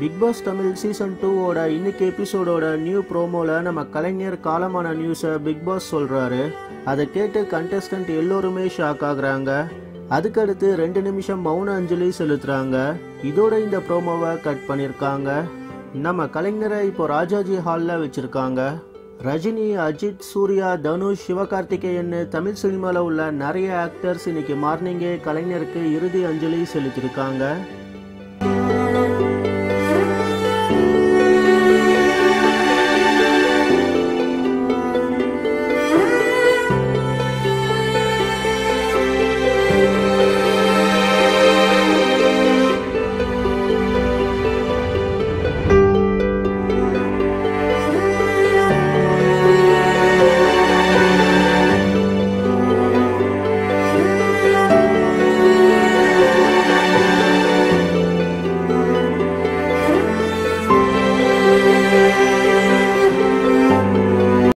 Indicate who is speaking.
Speaker 1: Big pass Tamil season 2 ஓட இன்னைக்கு எபிசோடோட நியூ ப்ரோமோல நம்ம கலைஞர் காலமான நியூஸை பிக் பாஸ் சொல்றாரு. அதை கேட்டு கண்டஸ்டன்ட் எல்லோருமே ஷாக் ஆகுறாங்க. அதுக்கடுத்து 2 நிமிஷம் மௌன அஞ்சலி செலுத்துறாங்க. இதோட இந்த ப்ரோமோவை கட் பண்ணியிருக்காங்க. நம்ம கலைஞரை இப்போ ராஜாஜி ஹாலில் வச்சிருக்காங்க. ரஜினி, அஜித், சூர்யா, தனுஷ், சிவகார்த்திகேயன் தமிழ் சினிமாவில் உள்ள நிறைய ஆக்டர்ஸ் இன்னைக்கு மார்னிங்கே கலைஞருக்கு இறுதி அஞ்சலி செலுத்தியிருக்காங்க.